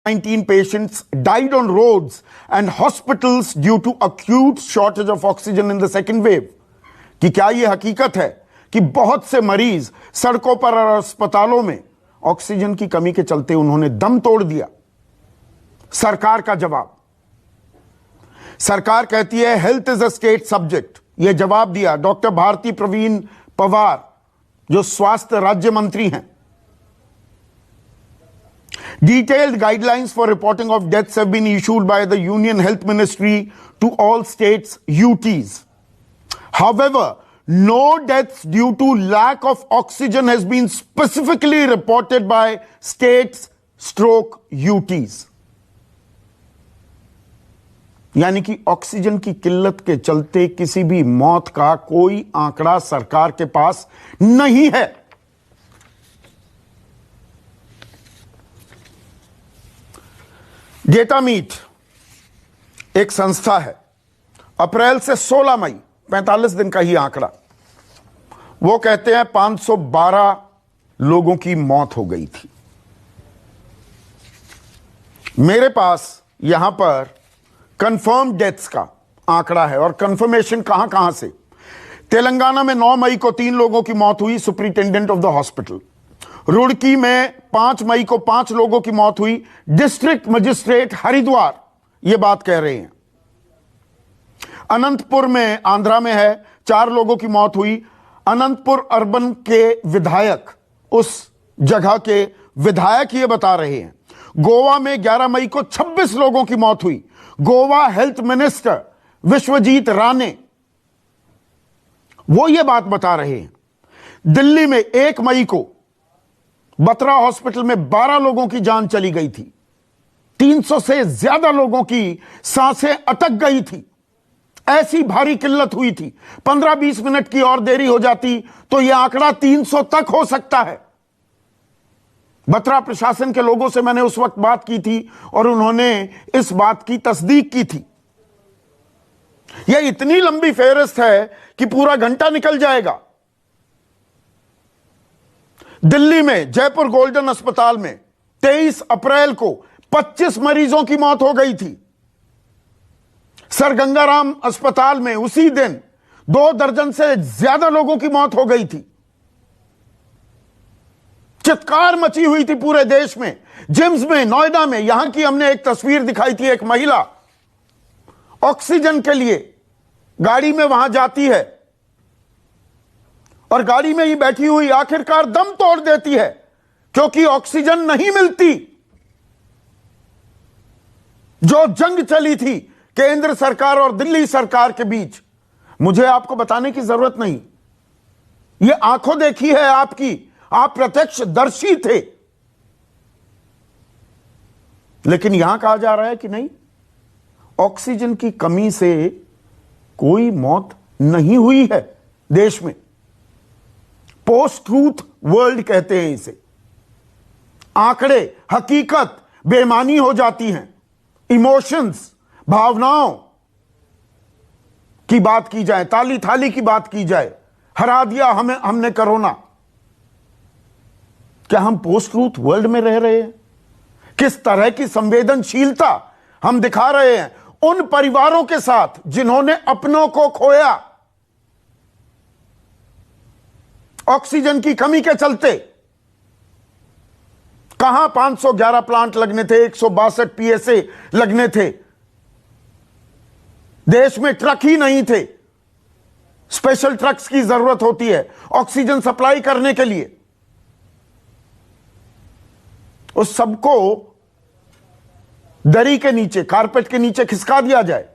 19 patients died on roads and hospitals due to acute shortage of oxygen in the second wave। कि क्या यह हकीकत है कि बहुत से मरीज सड़कों पर और अस्पतालों में ऑक्सीजन की कमी के चलते उन्होंने दम तोड़ दिया? सरकार का जवाब, सरकार कहती है health is a state subject. यह जवाब दिया डॉक्टर भारती प्रवीण पवार, जो स्वास्थ्य राज्य मंत्री हैं। Detailed guidelines for reporting of deaths have been issued by the Union Health Ministry to all states UTs. However, no deaths due to lack of oxygen has been specifically reported by states stroke UTs. यानी कि oxygen की किल्लत के चलते किसी भी मौत का कोई आंकड़ा सरकार के पास नहीं है। डेटा मीट एक संस्था है। अप्रैल से 16 मई 45 दिन का ही आंकड़ा, वो कहते हैं 512 लोगों की मौत हो गई थी। मेरे पास यहां पर कंफर्म डेथ्स का आंकड़ा है और कंफर्मेशन कहां से। तेलंगाना में 9 मई को 3 लोगों की मौत हुई, superintendent of the hospital. Roorkee में 5 मई को 5 लोगों की मौत हुई, डिस्ट्रिक्ट मजिस्ट्रेट हरिद्वार यह बात कह रहे हैं। अनंतपुर में, आंध्रा में है, 4 लोगों की मौत हुई। अनंतपुर अर्बन के विधायक, उस जगह के विधायक ये बता रहे हैं। गोवा में 11 मई को 26 लोगों की मौत हुई। गोवा हेल्थ मिनिस्टर विश्वजीत राणे वो ये बात बता रहे हैं। दिल्ली में 1 मई को बत्रा हॉस्पिटल में 12 लोगों की जान चली गई थी। 300 से ज्यादा लोगों की सांसें अटक गई थी। ऐसी भारी किल्लत हुई थी। 15-20 मिनट की और देरी हो जाती तो यह आंकड़ा 300 तक हो सकता है। बत्रा प्रशासन के लोगों से मैंने उस वक्त बात की थी और उन्होंने इस बात की तस्दीक की थी। यह इतनी लंबी फेहरिस्त है कि पूरा घंटा निकल जाएगा। दिल्ली में जयपुर गोल्डन अस्पताल में 23 अप्रैल को 25 मरीजों की मौत हो गई थी। सर गंगाराम अस्पताल में उसी दिन 2 दर्जन से ज्यादा लोगों की मौत हो गई थी। चित्कार मची हुई थी पूरे देश में। जिम्स में, नोएडा में, यहां की हमने एक तस्वीर दिखाई थी। एक महिला ऑक्सीजन के लिए गाड़ी में वहां जाती है और गाड़ी में ही बैठी हुई आखिरकार दम तोड़ देती है क्योंकि ऑक्सीजन नहीं मिलती। जो जंग चली थी केंद्र सरकार और दिल्ली सरकार के बीच, मुझे आपको बताने की जरूरत नहीं, यह आंखों देखी है आपकी, आप प्रत्यक्षदर्शी थे। लेकिन यहां कहा जा रहा है कि नहीं, ऑक्सीजन की कमी से कोई मौत नहीं हुई है देश में। पोस्ट ट्रूथ वर्ल्ड कहते हैं इसे। आंकड़े, हकीकत बेमानी हो जाती हैं। इमोशंस, भावनाओं की बात की जाए, ताली थाली की बात की जाए, हरा दिया हमने कोरोना। क्या हम पोस्ट ट्रूथ वर्ल्ड में रह रहे हैं? किस तरह की संवेदनशीलता हम दिखा रहे हैं उन परिवारों के साथ जिन्होंने अपनों को खोया ऑक्सीजन की कमी के चलते। कहां 511 प्लांट लगने थे, 162 पीएसए लगने थे। देश में ट्रक ही नहीं थे। स्पेशल ट्रक्स की जरूरत होती है ऑक्सीजन सप्लाई करने के लिए। उस सबको दरी के नीचे, कारपेट के नीचे खिसका दिया जाए।